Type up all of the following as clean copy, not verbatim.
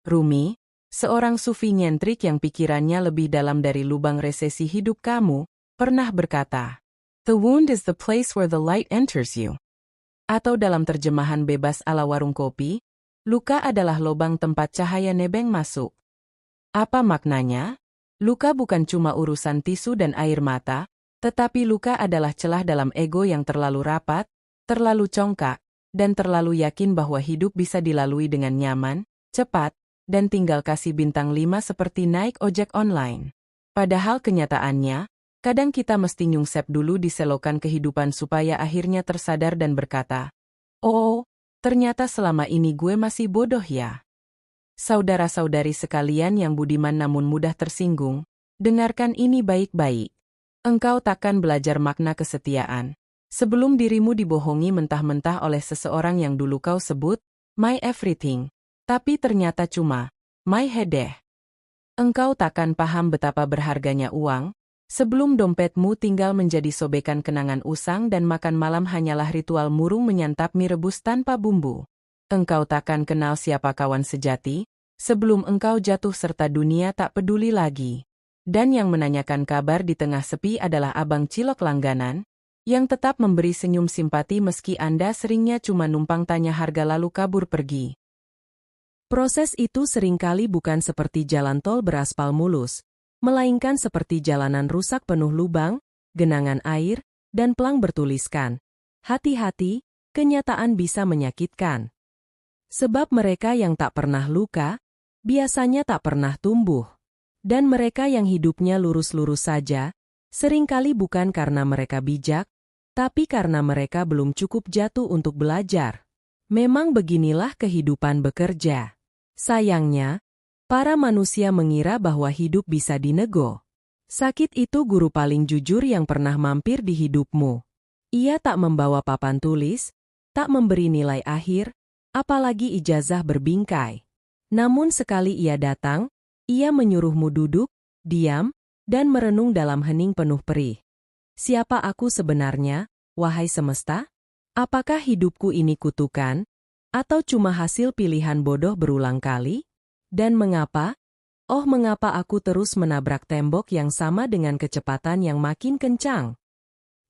Rumi, seorang sufi nyentrik yang pikirannya lebih dalam dari lubang resesi hidup kamu, pernah berkata, "The wound is the place where the light enters you." Atau dalam terjemahan bebas ala warung kopi, luka adalah lubang tempat cahaya nebeng masuk. Apa maknanya? Luka bukan cuma urusan tisu dan air mata, tetapi luka adalah celah dalam ego yang terlalu rapat, terlalu congkak, dan terlalu yakin bahwa hidup bisa dilalui dengan nyaman, cepat, dan tinggal kasih bintang 5 seperti naik ojek online. Padahal kenyataannya, kadang kita mesti nyungsep dulu di selokan kehidupan supaya akhirnya tersadar dan berkata, "Oh, ternyata selama ini gue masih bodoh ya." Saudara-saudari sekalian yang budiman namun mudah tersinggung, dengarkan ini baik-baik. Engkau takkan belajar makna kesetiaan sebelum dirimu dibohongi mentah-mentah oleh seseorang yang dulu kau sebut, my everything, tapi ternyata cuma, my hedeh. Engkau takkan paham betapa berharganya uang, sebelum dompetmu tinggal menjadi sobekan kenangan usang dan makan malam hanyalah ritual murung menyantap mie rebus tanpa bumbu. Engkau takkan kenal siapa kawan sejati, sebelum engkau jatuh serta dunia tak peduli lagi. Dan yang menanyakan kabar di tengah sepi adalah abang cilok langganan, yang tetap memberi senyum simpati meski Anda seringnya cuma numpang tanya harga lalu kabur pergi. Proses itu seringkali bukan seperti jalan tol beraspal mulus, melainkan seperti jalanan rusak penuh lubang, genangan air, dan pelang bertuliskan, "Hati-hati, kenyataan bisa menyakitkan." Sebab mereka yang tak pernah luka, biasanya tak pernah tumbuh. Dan mereka yang hidupnya lurus-lurus saja, seringkali bukan karena mereka bijak, tapi karena mereka belum cukup jatuh untuk belajar. Memang beginilah kehidupan bekerja. Sayangnya, para manusia mengira bahwa hidup bisa dinego. Sakit itu guru paling jujur yang pernah mampir di hidupmu. Ia tak membawa papan tulis, tak memberi nilai akhir, apalagi ijazah berbingkai. Namun sekali ia datang, ia menyuruhmu duduk, diam, dan merenung dalam hening penuh perih. Siapa aku sebenarnya, wahai semesta? Apakah hidupku ini kutukan? Atau cuma hasil pilihan bodoh berulang kali? Dan mengapa? Oh, mengapa aku terus menabrak tembok yang sama dengan kecepatan yang makin kencang?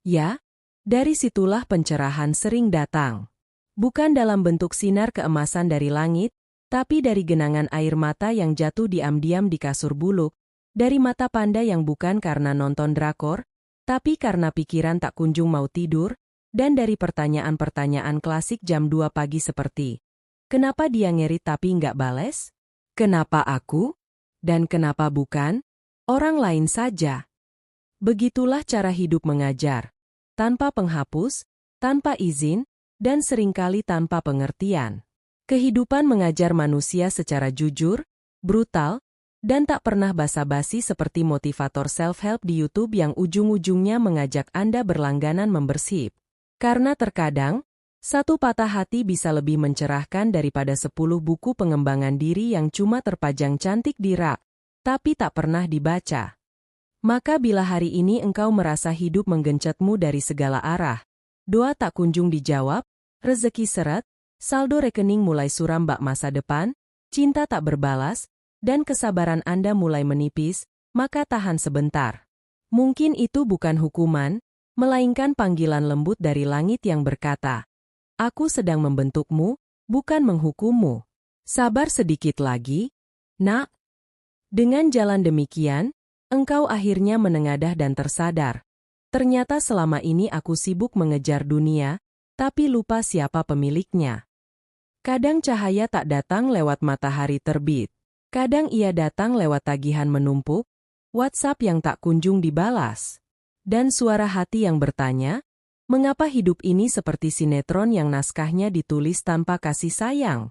Ya, dari situlah pencerahan sering datang. Bukan dalam bentuk sinar keemasan dari langit, tapi dari genangan air mata yang jatuh diam-diam di kasur buluk, dari mata panda yang bukan karena nonton drakor, tapi karena pikiran tak kunjung mau tidur, dan dari pertanyaan-pertanyaan klasik jam 2 pagi seperti, kenapa dia ngerit tapi nggak bales? Kenapa aku? Dan kenapa bukan orang lain saja? Begitulah cara hidup mengajar, tanpa penghapus, tanpa izin, dan seringkali tanpa pengertian. Kehidupan mengajar manusia secara jujur, brutal, dan tak pernah basa-basi seperti motivator self-help di YouTube yang ujung-ujungnya mengajak Anda berlangganan membersih. Karena terkadang, satu patah hati bisa lebih mencerahkan daripada 10 buku pengembangan diri yang cuma terpajang cantik di rak, tapi tak pernah dibaca. Maka bila hari ini engkau merasa hidup menggencetmu dari segala arah, doa tak kunjung dijawab, rezeki seret, saldo rekening mulai suram bak masa depan, cinta tak berbalas, dan kesabaran Anda mulai menipis, maka tahan sebentar. Mungkin itu bukan hukuman, melainkan panggilan lembut dari langit yang berkata, "Aku sedang membentukmu, bukan menghukummu. Sabar sedikit lagi, nak." Dengan jalan demikian, engkau akhirnya menengadah dan tersadar. Ternyata selama ini aku sibuk mengejar dunia, tapi lupa siapa pemiliknya. Kadang cahaya tak datang lewat matahari terbit. Kadang ia datang lewat tagihan menumpuk, WhatsApp yang tak kunjung dibalas. Dan suara hati yang bertanya, mengapa hidup ini seperti sinetron yang naskahnya ditulis tanpa kasih sayang?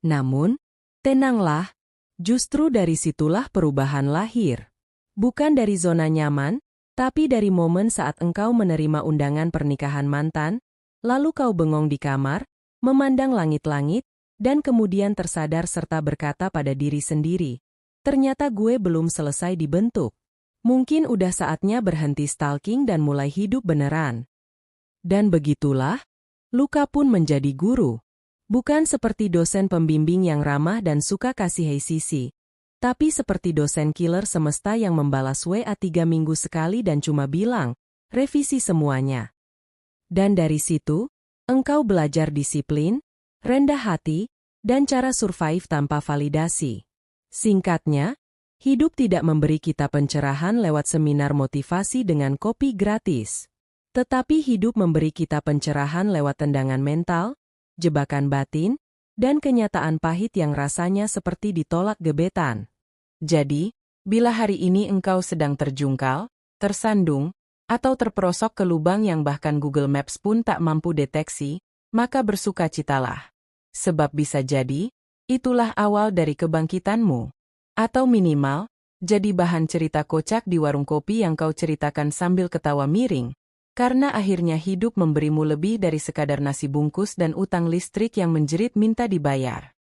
Namun, tenanglah, justru dari situlah perubahan lahir. Bukan dari zona nyaman, tapi dari momen saat engkau menerima undangan pernikahan mantan, lalu kau bengong di kamar, memandang langit-langit, dan kemudian tersadar serta berkata pada diri sendiri, ternyata gue belum selesai dibentuk. Mungkin udah saatnya berhenti stalking dan mulai hidup beneran. Dan begitulah, luka pun menjadi guru. Bukan seperti dosen pembimbing yang ramah dan suka kasih hey sisi, tapi seperti dosen killer semesta yang membalas WA 3 minggu sekali dan cuma bilang, revisi semuanya. Dan dari situ, engkau belajar disiplin, rendah hati, dan cara survive tanpa validasi. Singkatnya, hidup tidak memberi kita pencerahan lewat seminar motivasi dengan kopi gratis. Tetapi hidup memberi kita pencerahan lewat tendangan mental, jebakan batin, dan kenyataan pahit yang rasanya seperti ditolak gebetan. Jadi, bila hari ini engkau sedang terjungkal, tersandung, atau terperosok ke lubang yang bahkan Google Maps pun tak mampu deteksi, maka bersukacitalah. Sebab bisa jadi, itulah awal dari kebangkitanmu. Atau minimal, jadi bahan cerita kocak di warung kopi yang kau ceritakan sambil ketawa miring. Karena akhirnya hidup memberimu lebih dari sekadar nasi bungkus dan utang listrik yang menjerit minta dibayar.